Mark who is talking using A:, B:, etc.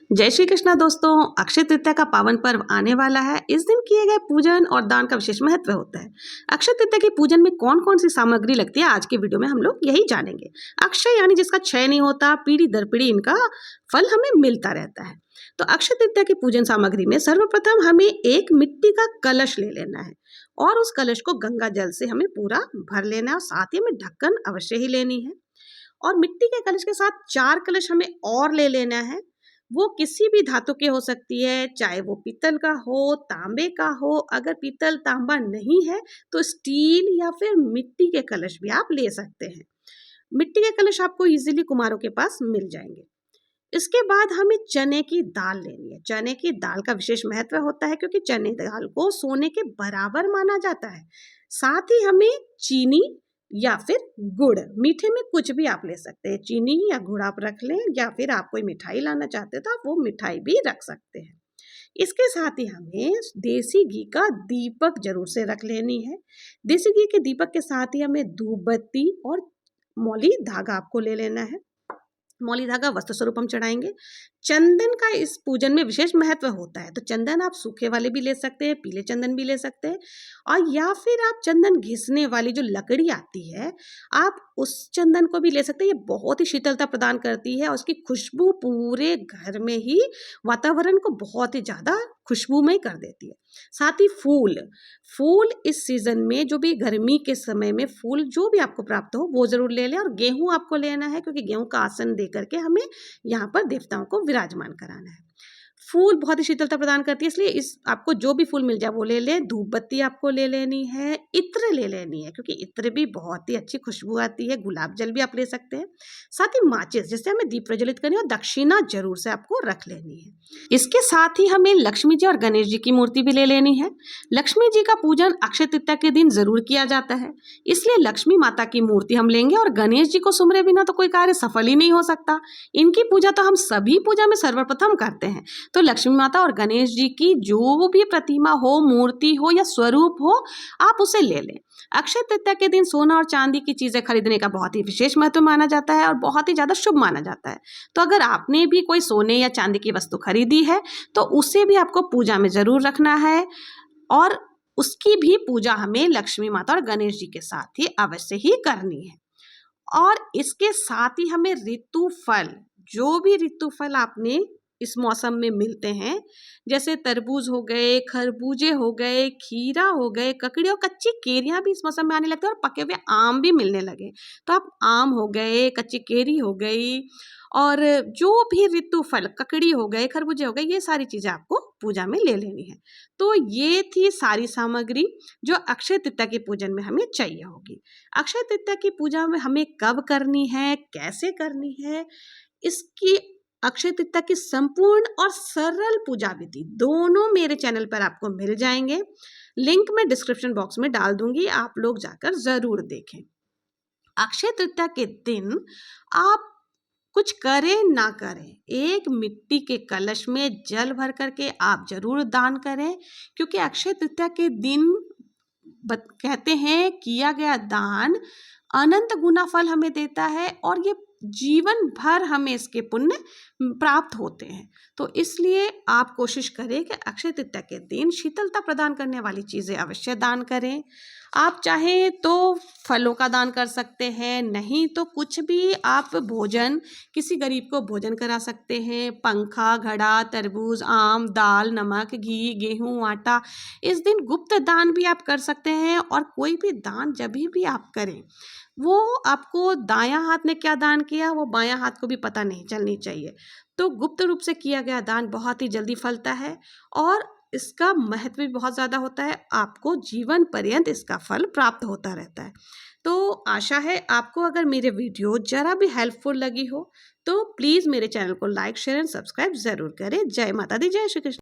A: जय श्री कृष्णा दोस्तों। अक्षय तृतीया का पावन पर्व आने वाला है। इस दिन किए गए पूजन और दान का विशेष महत्व होता है। अक्षय तृतीया के पूजन में कौन कौन सी सामग्री लगती है, आज के वीडियो में हम लोग यही जानेंगे। अक्षय यानी जिसका क्षय नहीं होता, पीढ़ी दर पीढ़ी इनका फल हमें मिलता रहता है। तो अक्षय तृतीया की पूजन सामग्री में सर्वप्रथम हमें एक मिट्टी का कलश ले लेना है और उस कलश को गंगा जल से हमें पूरा भर लेना है और साथ ही हमें ढक्कन अवश्य ही लेनी है। और मिट्टी के कलश के साथ 4 कलश हमें और ले लेना है। वो किसी भी धातु के हो सकती है, चाहे वो पीतल का हो, तांबे का हो। अगर पीतल तांबा नहीं है तो स्टील या फिर मिट्टी के कलश भी आप ले सकते हैं। मिट्टी के कलश आपको इजीली कुम्हारों के पास मिल जाएंगे। इसके बाद हमें चने की दाल लेनी है। चने की दाल का विशेष महत्व होता है क्योंकि चने दाल को सोने के बराबर माना जाता है। साथ ही हमें चीनी या फिर गुड़, मीठे में कुछ भी आप ले सकते हैं, चीनी या गुड़ आप रख लें, या फिर आप कोई मिठाई लाना चाहते हो तो आप वो मिठाई भी रख सकते हैं। इसके साथ ही हमें देसी घी का दीपक जरूर से रख लेनी है। देसी घी के दीपक के साथ ही हमें धूप बत्ती और मौली धागा आपको ले लेना है। मौली धागा वस्त्र स्वरूप हम चढ़ाएंगे। चंदन का इस पूजन में विशेष महत्व होता है, तो चंदन आप सूखे वाले भी ले सकते हैं, पीले चंदन भी ले सकते हैं, और या फिर आप चंदन घिसने वाली जो लकड़ी आती है आप उस चंदन को भी ले सकते हैं। ये बहुत ही शीतलता प्रदान करती है और उसकी खुशबू पूरे घर में ही वातावरण को बहुत ही ज़्यादा खुशबूमय कर देती है। साथ ही फूल फूल इस सीजन में, जो भी गर्मी के समय में फूल जो भी आपको प्राप्त हो वो जरूर ले लें। और गेहूं आपको लेना है क्योंकि गेहूं का आसन दे करके हमें यहाँ पर देवताओं को विराजमान कराना है। फूल बहुत ही शीतलता प्रदान करती है, इसलिए इस आपको जो भी फूल मिल जाए वो ले लें। धूप बत्ती आपको ले लेनी है, इत्र ले लेनी है क्योंकि इत्र भी बहुत ही अच्छी खुशबू आती है। गुलाब जल भी आप ले सकते हैं। साथ ही माचिस, जिससे हमें दीप प्रज्वलित करनी है, और दक्षिणा जरूर से आपको रख लेनी है। इसके साथ ही हमें लक्ष्मी जी और गणेश जी की मूर्ति भी ले लेनी है। लक्ष्मी जी का पूजन अक्षय तृतीया के दिन जरूर किया जाता है, इसलिए लक्ष्मी माता की मूर्ति हम लेंगे। और गणेश जी को सुमरे बिना तो कोई कार्य सफल ही नहीं हो सकता। इनकी पूजा तो हम सभी पूजा में सर्वप्रथम करते हैं। तो लक्ष्मी माता और गणेश जी की जो भी प्रतिमा हो, मूर्ति हो या स्वरूप हो, आप उसे ले लें। अक्षय तृतीया के दिन सोना और चांदी की चीजें खरीदने का बहुत ही विशेष महत्व माना जाता है और बहुत ही ज्यादा शुभ माना जाता है। तो अगर आपने भी कोई सोने या चांदी की वस्तु खरीदी है तो उसे भी आपको पूजा में जरूर रखना है, और उसकी भी पूजा हमें लक्ष्मी माता और गणेश जी के साथ ही अवश्य ही करनी है। और इसके साथ ही हमें ऋतु फल, जो भी ऋतु फल आपने इस मौसम में मिलते हैं, जैसे तरबूज हो गए, खरबूजे हो गए, खीरा हो गए, ककड़ी और कच्ची केरियां भी इस मौसम में आने लगते हैं, और पके हुए आम भी मिलने लगे। तो आप आम हो गए, कच्ची केरी हो गई, और जो भी ऋतु फल, ककड़ी हो गए, खरबूजे हो गए, ये सारी चीजें आपको पूजा में ले लेनी है। तो ये थी सारी सामग्री जो अक्षय तृतीया के पूजन में हमें चाहिए होगी। अक्षय तृतीया की पूजा में हमें कब करनी है, कैसे करनी है, इसकी अक्षय तृतीया की संपूर्ण और सरल पूजा विधि दोनों मेरे चैनल पर आपको मिल जाएंगे। लिंक मैं डिस्क्रिप्शन बॉक्स में डाल दूंगी, आप लोग जाकर जरूर देखें। अक्षय तृतीया के दिन आप कुछ करें ना करें, एक मिट्टी के कलश में जल भर करके आप जरूर दान करें, क्योंकि अक्षय तृतीया के दिन कहते हैं किया गया दान अनंत गुना फल हमें देता है और ये जीवन भर हमें इसके पुण्य प्राप्त होते हैं। तो इसलिए आप कोशिश करें कि अक्षय तृतीया के दिन शीतलता प्रदान करने वाली चीज़ें अवश्य दान करें। आप चाहें तो फलों का दान कर सकते हैं, नहीं तो कुछ भी आप भोजन, किसी गरीब को भोजन करा सकते हैं। पंखा, घड़ा, तरबूज, आम, दाल, नमक, घी, गेहूं, आटा, इस दिन गुप्त दान भी आप कर सकते हैं। और कोई भी दान जब भी आप करें, वो आपको दायां हाथ ने क्या दान किया वो बायां हाथ को भी पता नहीं चलनी चाहिए। तो गुप्त रूप से किया गया दान बहुत ही जल्दी फलता है और इसका महत्व भी बहुत ज़्यादा होता है। आपको जीवन पर्यंत इसका फल प्राप्त होता रहता है। तो आशा है आपको अगर मेरे वीडियो जरा भी हेल्पफुल लगी हो तो प्लीज़ मेरे चैनल को लाइक, शेयर एंड सब्सक्राइब ज़रूर करें। जय माता दी, जय श्री कृष्ण।